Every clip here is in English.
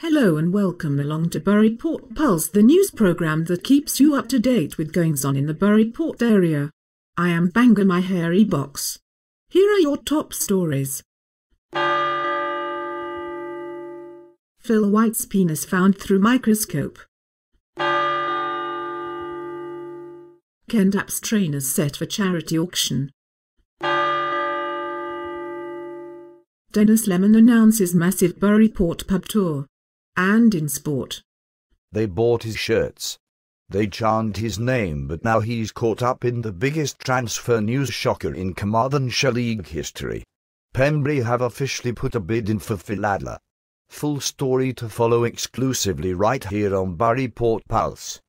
Hello and welcome along to Burry Port Pulse, the news program that keeps you up to date with goings-on in the Burry Port area. I am Banger, my hairy box. Here are your top stories. Phil White's penis found through microscope. Ken Dapp's trainers set for charity auction. Dennis Lemon announces massive Burry Port pub tour. And in sport, they bought his shirts. They chant his name, but now he's caught up in the biggest transfer news shocker in Carmarthenshire League history. Pembrey have officially put a bid in for Phil Adler. Full story to follow exclusively right here on Burry Port Pulse.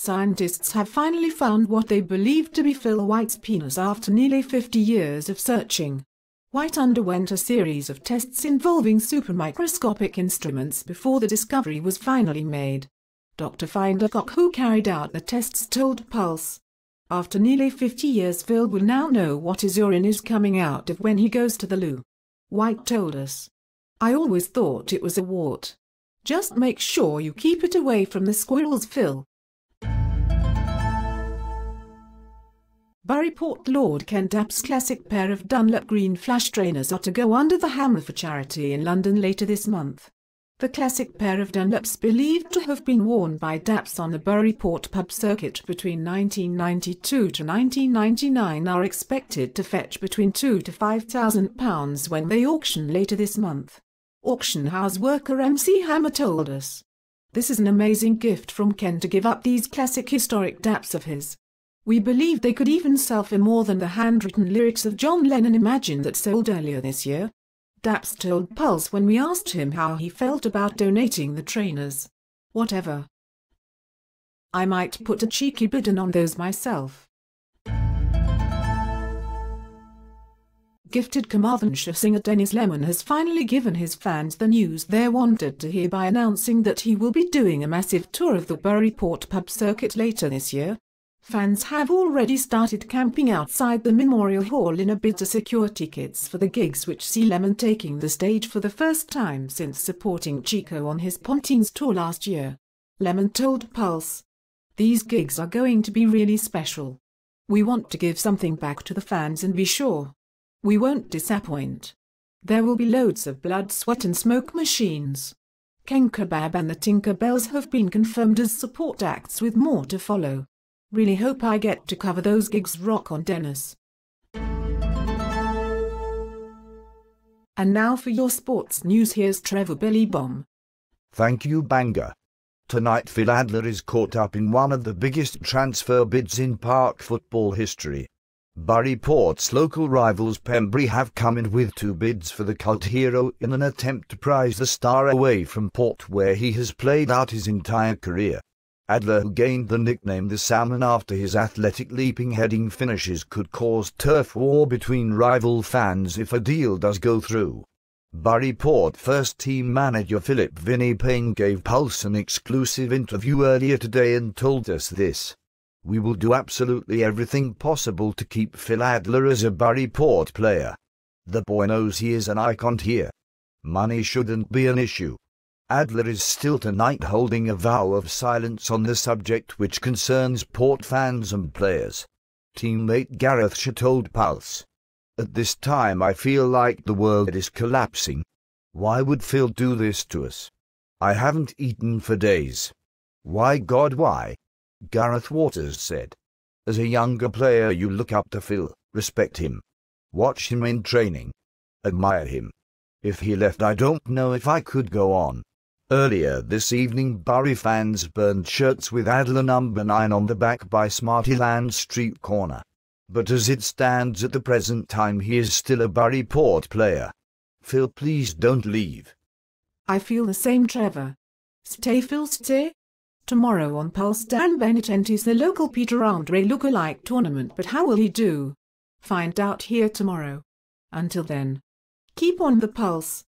Scientists have finally found what they believed to be Phil White's penis after nearly 50 years of searching. White underwent a series of tests involving supermicroscopic instruments before the discovery was finally made. Dr. Findercock, who carried out the tests, told Pulse. After nearly 50 years, Phil will now know what his urine is coming out of when he goes to the loo. White told us. I always thought it was a wart. Just make sure you keep it away from the squirrels, Phil. Burry Port Lord Ken Dapp's classic pair of Dunlop green flash trainers are to go under the hammer for charity in London later this month. The classic pair of Dunlops, believed to have been worn by Dapps on the Burry Port pub circuit between 1992 to 1999, are expected to fetch between £2,000 to £5,000 when they auction later this month. Auction house worker MC Hammer told us. This is an amazing gift from Ken to give up these classic historic Dapps of his. We believe they could even sell for more than the handwritten lyrics of John Lennon Imagine that sold earlier this year. Dapps told Pulse when we asked him how he felt about donating the trainers. Whatever. I might put a cheeky bid in on those myself. Gifted Carmarthenshire singer Dennis Lemon has finally given his fans the news they wanted to hear by announcing that he will be doing a massive tour of the Burry Port pub circuit later this year. Fans have already started camping outside the Memorial Hall in a bid to secure tickets for the gigs, which see Lemon taking the stage for the first time since supporting Chico on his Pontines tour last year. Lemon told Pulse. These gigs are going to be really special. We want to give something back to the fans and be sure we won't disappoint. There will be loads of blood, sweat and smoke machines. Ken Kebab and the Tinkerbells have been confirmed as support acts, with more to follow. Really hope I get to cover those gigs. Rock on, Dennis. And now for your sports news, here's Trevor Billy Bomb. Thank you, Banger. Tonight Phil Adler is caught up in one of the biggest transfer bids in park football history. Burry Port's local rivals Pembrey have come in with 2 bids for the cult hero in an attempt to prize the star away from Port, where he has played out his entire career. Adler, who gained the nickname the Salmon after his athletic leaping heading finishes, could cause turf war between rival fans if a deal does go through. Burry Port first-team manager Philip Vinnie Payne gave Pulse an exclusive interview earlier today and told us this. We will do absolutely everything possible to keep Phil Adler as a Burry Port player. The boy knows he is an icon here. Money shouldn't be an issue. Adler is still tonight holding a vow of silence on the subject, which concerns Port fans and players. Teammate Gareth Shaw told Pulse. At this time I feel like the world is collapsing. Why would Phil do this to us? I haven't eaten for days. Why, God, why? Gareth Waters said. As a younger player you look up to Phil, respect him. Watch him in training. Admire him. If he left, I don't know if I could go on. Earlier this evening, Burry fans burned shirts with Adler number 9 on the back by Smartyland Street corner. But as it stands at the present time, he is still a Burry Port player. Phil, please don't leave. I feel the same, Trevor. Stay, Phil, stay. Tomorrow on Pulse, Dan Bennett enters the local Peter Andre lookalike tournament, but how will he do? Find out here tomorrow. Until then, keep on the pulse.